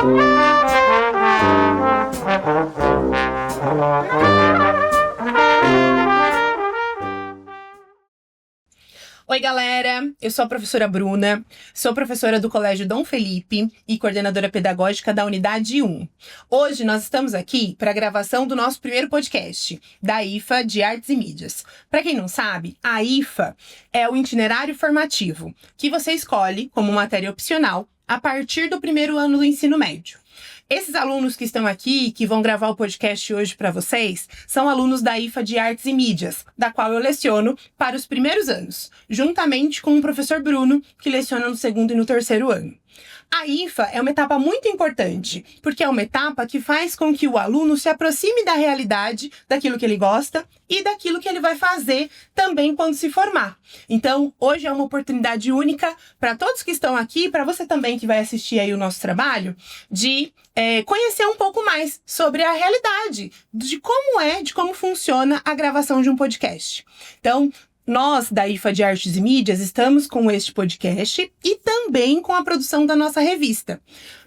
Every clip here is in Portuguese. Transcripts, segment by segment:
Oi, galera! Eu sou a professora Bruna, sou professora do Colégio Dom Felipe e coordenadora pedagógica da Unidade 1. Hoje nós estamos aqui para a gravação do nosso primeiro podcast, da IFA de Artes e Mídias. Para quem não sabe, a IFA é o itinerário formativo que você escolhe como matéria opcional a partir do primeiro ano do ensino médio. Esses alunos que estão aqui, que vão gravar o podcast hoje para vocês, são alunos da IFA de Artes e Mídias, da qual eu leciono para os primeiros anos, juntamente com o professor Bruno, que leciona no segundo e no terceiro ano. A IFA é uma etapa muito importante, porque é uma etapa que faz com que o aluno se aproxime da realidade, daquilo que ele gosta e daquilo que ele vai fazer também quando se formar. Então, hoje é uma oportunidade única para todos que estão aqui, para você também que vai assistir aí o nosso trabalho, de conhecer um pouco mais sobre a realidade, de como funciona a gravação de um podcast. Então, nós, da IFA de Artes e Mídias, estamos com este podcast e também com a produção da nossa revista.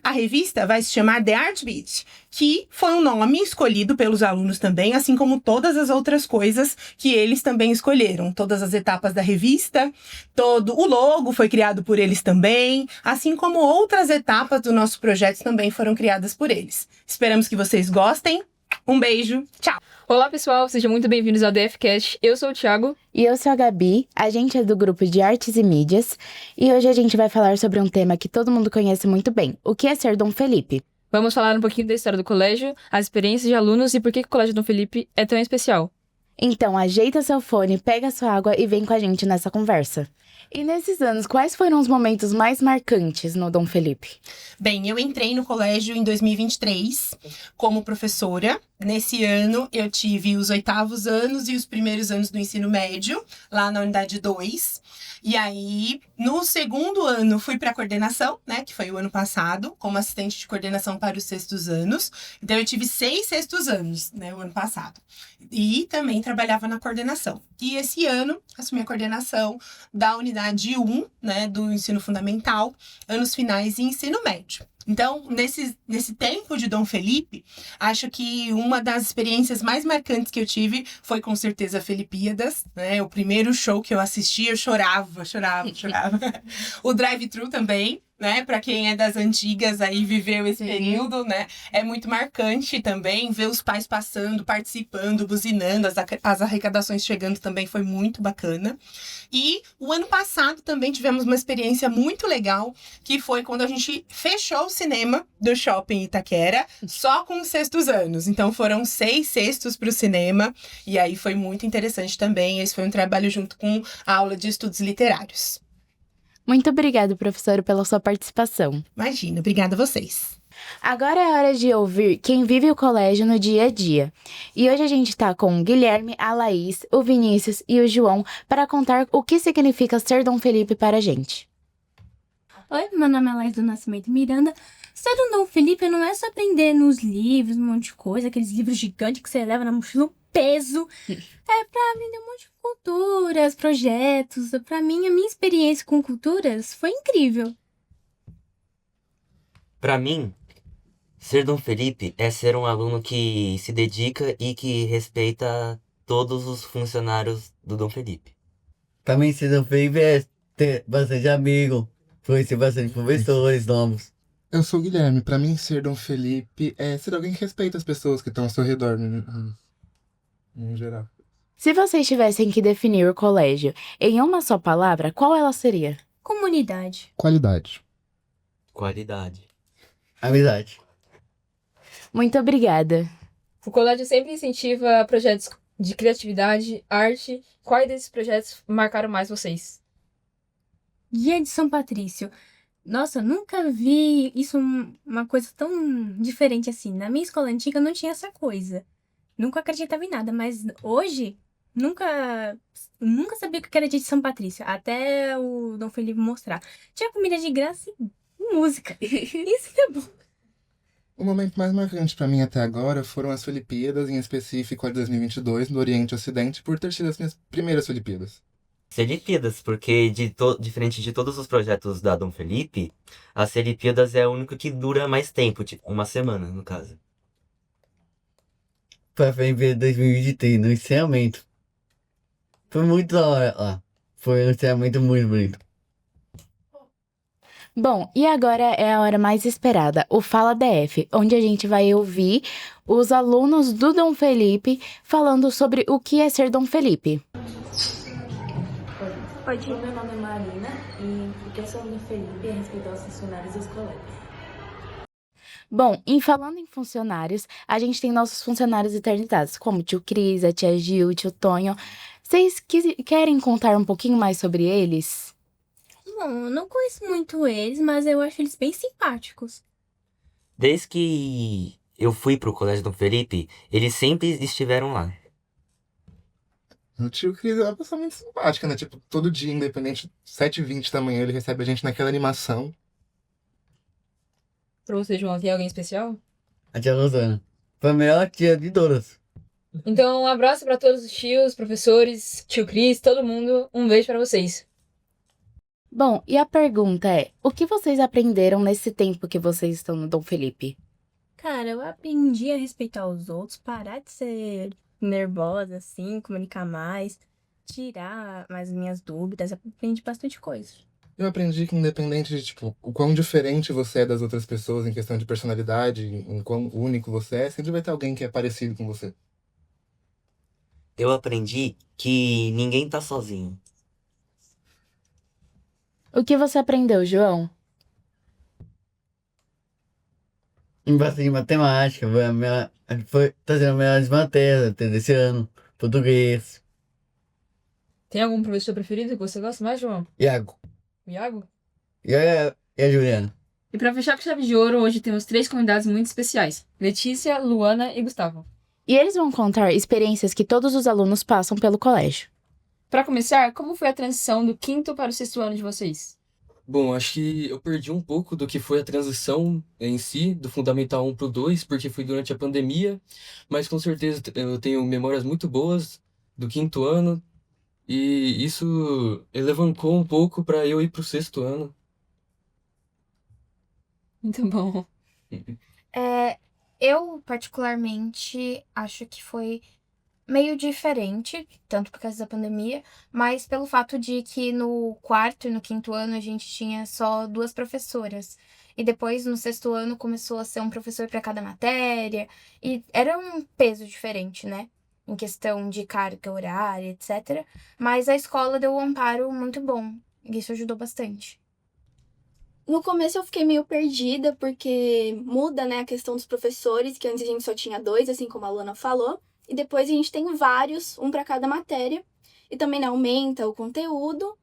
A revista vai se chamar The Art Beat, que foi um nome escolhido pelos alunos também, assim como todas as outras coisas que eles também escolheram. Todas as etapas da revista, todo o logo foi criado por eles também, assim como outras etapas do nosso projeto também foram criadas por eles. Esperamos que vocês gostem. Um beijo, tchau! Olá pessoal, sejam muito bem-vindos ao DFcast. Eu sou o Thiago. E eu sou a Gabi, a gente é do grupo de Artes e Mídias, e hoje a gente vai falar sobre um tema que todo mundo conhece muito bem, o que é ser Dom Felipe. Vamos falar um pouquinho da história do colégio, as experiências de alunos e por que o Colégio Dom Felipe é tão especial. Então ajeita seu fone, pega sua água e vem com a gente nessa conversa. E nesses anos, quais foram os momentos mais marcantes no Dom Felipe? Bem, eu entrei no colégio em 2023 como professora. Nesse ano, eu tive os 8º anos e os primeiros anos do ensino médio, lá na unidade 2. E aí, no segundo ano, fui para a coordenação, né, que foi o ano passado, como assistente de coordenação para os 6º anos. Então, eu tive 6 6º anos, né, o ano passado. E também trabalhava na coordenação. E esse ano, assumi a coordenação da unidade 1, né, do ensino fundamental, anos finais e ensino médio. Então, nesse tempo de Dom Felipe, acho que uma das experiências mais marcantes que eu tive foi, com certeza, a Felipíadas, né? O primeiro show que eu assisti, eu chorava. O drive-thru também, né? Para quem é das antigas aí, viveu esse período, né? É muito marcante também ver os pais passando, participando, buzinando, as arrecadações chegando também foi muito bacana. E o ano passado também tivemos uma experiência muito legal, que foi quando a gente fechou o cinema do Shopping Itaquera, só com os 6º anos. Então foram 6 6º para o cinema, e aí foi muito interessante também. Esse foi um trabalho junto com a aula de estudos literários. Muito obrigada, professor, pela sua participação. Imagina, obrigada a vocês. Agora é hora de ouvir quem vive o colégio no dia a dia. E hoje a gente tá com o Guilherme, a Laís, o Vinícius e o João para contar o que significa ser Dom Felipe para a gente. Oi, meu nome é Laís do Nascimento Miranda. Ser um Dom Felipe não é só aprender nos livros, um monte de coisa, aqueles livros gigantes que você leva na mochila, um peso. É pra aprender um monte de culturas, projetos. Pra mim, a minha experiência com culturas foi incrível. Pra mim, ser Dom Felipe é ser um aluno que se dedica e que respeita todos os funcionários do Dom Felipe. Pra mim, ser Dom Felipe é ter bastante amigo, conhecer bastante professores novos. Eu sou o Guilherme. Pra mim, ser Dom Felipe é ser alguém que respeita as pessoas que estão ao seu redor, no geral. Se vocês tivessem que definir o colégio em uma só palavra, qual ela seria? Comunidade. Qualidade. Qualidade. Amizade. Muito obrigada. O colégio sempre incentiva projetos de criatividade, arte. Quais desses projetos marcaram mais vocês? Guia de São Patrício. Nossa, nunca vi isso, uma coisa tão diferente assim. Na minha escola antiga não tinha essa coisa. Nunca acreditava em nada, mas hoje nunca sabia o que era dia de São Patrício, até o Dom Felipe mostrar. Tinha comida de graça e música. Isso que é bom. O momento mais marcante pra mim até agora foram as Felipíadas, em específico a de 2022, no Oriente e Ocidente, por ter sido as minhas primeiras Felipíadas. Seripiadas, porque diferente de todos os projetos da Dom Felipe, as Seripiadas é o único que dura mais tempo, tipo, uma semana, no caso. Pra FMV 2023, no encerramento. Foi muito da hora lá. Foi um encerramento muito bonito. Bom, e agora é a hora mais esperada, o Fala DF, onde a gente vai ouvir os alunos do Dom Felipe falando sobre o que é ser Dom Felipe. Pode ir. Meu nome é Marina e o que eu sou do Felipe é respeitar os funcionários dos colégios. Bom, em falando em funcionários, a gente tem nossos funcionários eternizados, como o tio Cris, a tia Gil, o tio Tonho. Vocês querem contar um pouquinho mais sobre eles? Bom, eu não conheço muito eles, mas eu acho eles bem simpáticos. Desde que eu fui pro Colégio Dom Felipe, eles sempre estiveram lá. O tio Cris é uma pessoa muito simpática, né? Tipo, todo dia, independente, 7h20 da manhã, ele recebe a gente naquela animação. Pra você, João, tem alguém especial? A tia Rosana. Foi a melhor tia de todas. Então, um abraço pra todos os tios, professores, tio Cris, todo mundo. Um beijo pra vocês. Bom, e a pergunta é, o que vocês aprenderam nesse tempo que vocês estão no Dom Felipe? Cara, eu aprendi a respeitar os outros, parar de ser nervosa, assim, comunicar mais, tirar mais minhas dúvidas, aprendi bastante coisa. Eu aprendi que independente de, tipo, o quão diferente você é das outras pessoas em questão de personalidade, em quão único você é, sempre vai ter alguém que é parecido com você. Eu aprendi que ninguém tá sozinho. O que você aprendeu, João? Em bastante matemática, tá sendo a melhor matéria desse ano. Português. Tem algum professor preferido que você gosta mais, João? Iago. O Iago? E a Juliana? E pra fechar com chave de ouro, hoje temos 3 convidados muito especiais: Letícia, Luana e Gustavo. E eles vão contar experiências que todos os alunos passam pelo colégio. Pra começar, como foi a transição do 5º para o 6º ano de vocês? Bom, acho que eu perdi um pouco do que foi a transição em si, do Fundamental 1 pro 2, porque foi durante a pandemia, mas com certeza eu tenho memórias muito boas do 5º ano, e isso alavancou um pouco para eu ir pro 6º ano. Muito bom. Eu, particularmente, acho que foi meio diferente, tanto por causa da pandemia, mas pelo fato de que no 4º e no 5º ano a gente tinha só 2 professoras. E depois, no 6º ano, começou a ser um professor para cada matéria. E era um peso diferente, né? Em questão de carga horária, etc. Mas a escola deu um amparo muito bom. E isso ajudou bastante. No começo eu fiquei meio perdida, porque muda, né, a questão dos professores, que antes a gente só tinha 2, assim como a Luana falou. E depois a gente tem vários, um para cada matéria. E também, né, aumenta o conteúdo.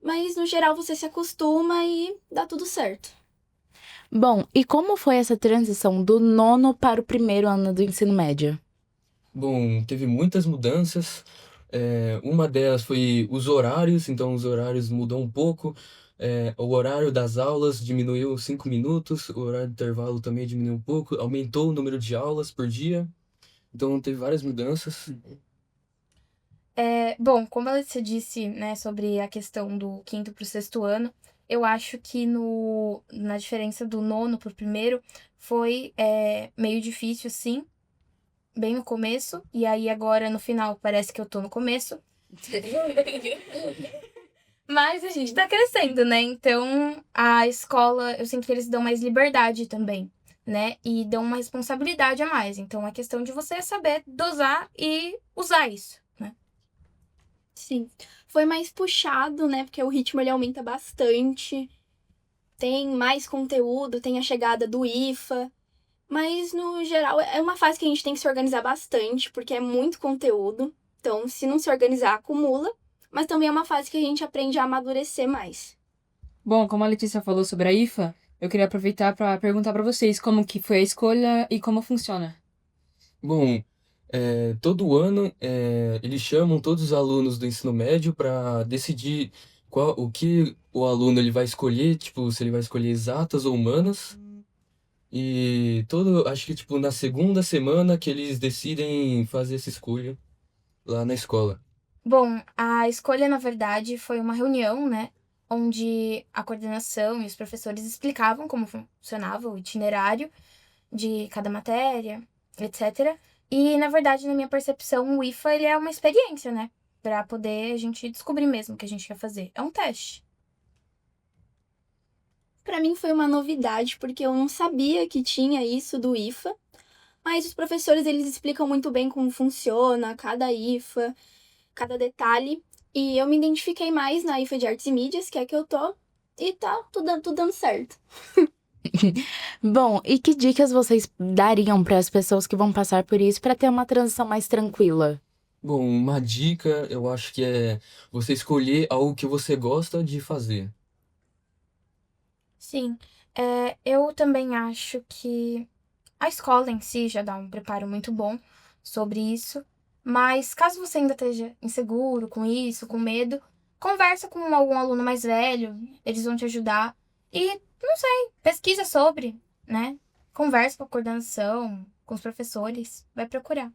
Mas, no geral, você se acostuma e dá tudo certo. Bom, e como foi essa transição do 9º para o 1º ano do ensino médio? Bom, teve muitas mudanças. Uma delas foi os horários, então os horários mudou um pouco. O horário das aulas diminuiu 5 minutos, o horário de intervalo também diminuiu um pouco, aumentou o número de aulas por dia. Então teve várias mudanças. Bom, como a Letícia disse, né, sobre a questão do 5º para o 6º ano, eu acho que na diferença do 9º para o 1º foi meio difícil, sim, bem no começo, e aí agora no final parece que eu tô no começo. Mas a gente tá crescendo, né? Então a escola, eu sinto que eles dão mais liberdade também, né? E dão uma responsabilidade a mais. Então é questão de você saber dosar e usar isso, né? Sim. Foi mais puxado, né? Porque o ritmo ele aumenta bastante. Tem mais conteúdo, tem a chegada do IFA. Mas, no geral, é uma fase que a gente tem que se organizar bastante, porque é muito conteúdo. Então, se não se organizar, acumula. Mas também é uma fase que a gente aprende a amadurecer mais. Bom, como a Letícia falou sobre a IFA, eu queria aproveitar para perguntar para vocês como que foi a escolha e como funciona. Bom, todo ano eles chamam todos os alunos do ensino médio para decidir o que o aluno ele vai escolher, tipo, se ele vai escolher exatas ou humanas. E acho que tipo na segunda semana que eles decidem fazer essa escolha lá na escola. Bom, a escolha, na verdade, foi uma reunião, né? Onde a coordenação e os professores explicavam como funcionava o itinerário de cada matéria, etc. E, na verdade, na minha percepção, o IFA ele é uma experiência, né? Pra poder a gente descobrir mesmo o que a gente quer fazer. É um teste. Pra mim foi uma novidade, porque eu não sabia que tinha isso do IFA, mas os professores eles explicam muito bem como funciona cada IFA, cada detalhe, e eu me identifiquei mais na IFA de Artes e Mídias, que é a que eu tô, e tá tudo dando certo. Bom, e que dicas vocês dariam para as pessoas que vão passar por isso para ter uma transição mais tranquila? Bom, uma dica eu acho que é você escolher algo que você gosta de fazer. Sim, eu também acho que a escola em si já dá um preparo muito bom sobre isso, mas caso você ainda esteja inseguro com isso, com medo, conversa com algum aluno mais velho, eles vão te ajudar. E, não sei, pesquisa sobre, né? Conversa com a coordenação, com os professores, vai procurar.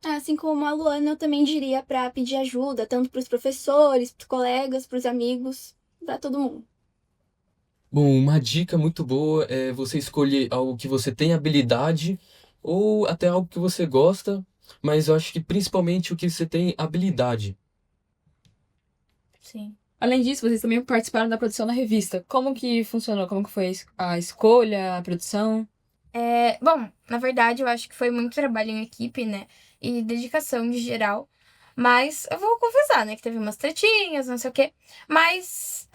Assim como a Luana, eu também diria pra pedir ajuda, tanto pros professores, pros colegas, pros amigos, pra todo mundo. Bom, uma dica muito boa é você escolher algo que você tem habilidade ou até algo que você gosta, mas eu acho que principalmente o que você tem habilidade. Sim. Além disso, vocês também participaram da produção da revista. Como que funcionou? Como que foi a escolha, a produção? Bom, na verdade, eu acho que foi muito trabalho em equipe, né? E dedicação de geral. Mas eu vou confessar, né? Que teve umas tretinhas, não sei o quê. Mas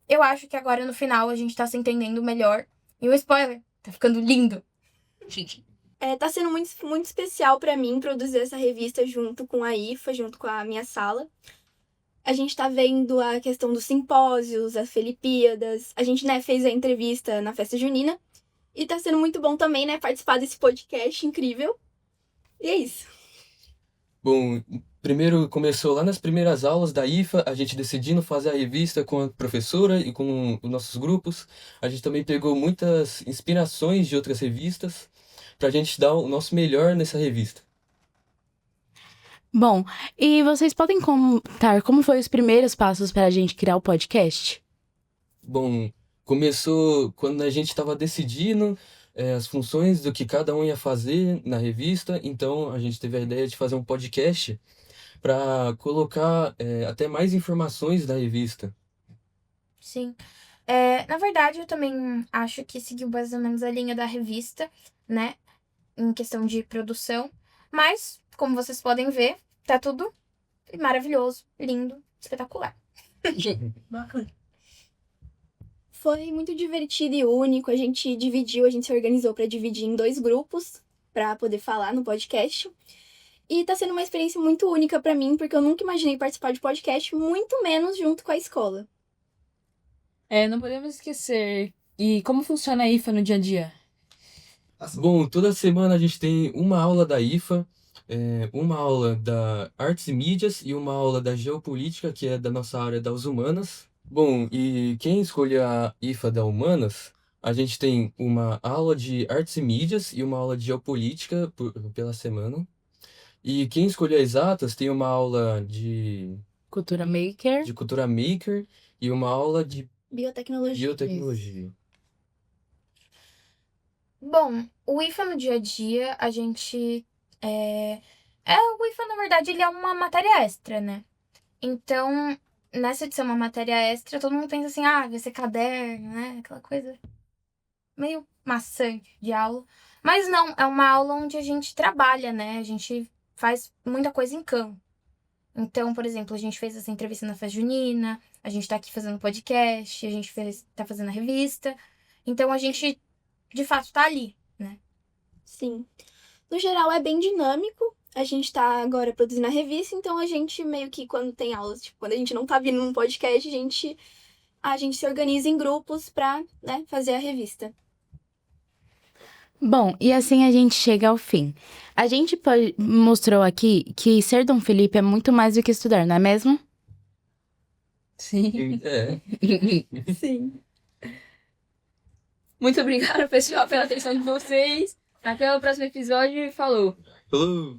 eu acho que agora no final a gente tá se entendendo melhor. E um spoiler, tá ficando lindo. Tá sendo muito, muito especial pra mim produzir essa revista junto com a IFA, junto com a minha sala. A gente tá vendo a questão dos simpósios, as Felipíadas. A gente, né, fez a entrevista na festa junina. E tá sendo muito bom também, né, participar desse podcast incrível. E é isso. Bom, primeiro começou lá nas primeiras aulas da IFA, a gente decidindo fazer a revista com a professora e com os nossos grupos. A gente também pegou muitas inspirações de outras revistas pra gente dar o nosso melhor nessa revista. Bom, e vocês podem contar como foi os primeiros passos para a gente criar o podcast? Bom, começou quando a gente estava decidindo as funções do que cada um ia fazer na revista, então a gente teve a ideia de fazer um podcast para colocar até mais informações da revista. Sim. Na verdade, eu também acho que seguiu mais ou menos a linha da revista, né? Em questão de produção. Mas, como vocês podem ver, tá tudo maravilhoso, lindo, espetacular. Bacana. Foi muito divertido e único. A gente se organizou pra dividir em 2 grupos pra poder falar no podcast. E tá sendo uma experiência muito única pra mim, porque eu nunca imaginei participar de podcast, muito menos junto com a escola. Não podemos esquecer. E como funciona a IFA no dia a dia? Bom, toda semana a gente tem uma aula da IFA, uma aula da Artes e Mídias e uma aula da Geopolítica, que é da nossa área das humanas. Bom, e quem escolher a IFA da Humanas, a gente tem uma aula de Artes e Mídias e uma aula de Geopolítica pela semana. E quem escolher Exatas tem uma aula de Cultura Maker. Cultura Maker e uma aula de Biotecnologia. Bom, o IFA no dia a dia, a gente. O IFA, na verdade, ele é uma matéria extra, né? Então, nessa de ser uma matéria extra, todo mundo pensa assim, vai ser caderno, né? Aquela coisa meio maçante de aula. Mas não, é uma aula onde a gente trabalha, né? A gente faz muita coisa em campo. Então, por exemplo, a gente fez essa entrevista na festa junina, a gente tá aqui fazendo podcast, a gente tá fazendo a revista. Então, a gente, de fato, tá ali, né? Sim. No geral, é bem dinâmico. A gente tá agora produzindo a revista, então a gente meio que, quando tem aulas, tipo, quando a gente não tá vindo num podcast, a gente se organiza em grupos pra, né, fazer a revista. Bom, e assim a gente chega ao fim. A gente mostrou aqui que ser Dom Felipe é muito mais do que estudar, não é mesmo? Sim. Sim. Muito obrigada, pessoal, pela atenção de vocês. Até o próximo episódio e falou! Falou!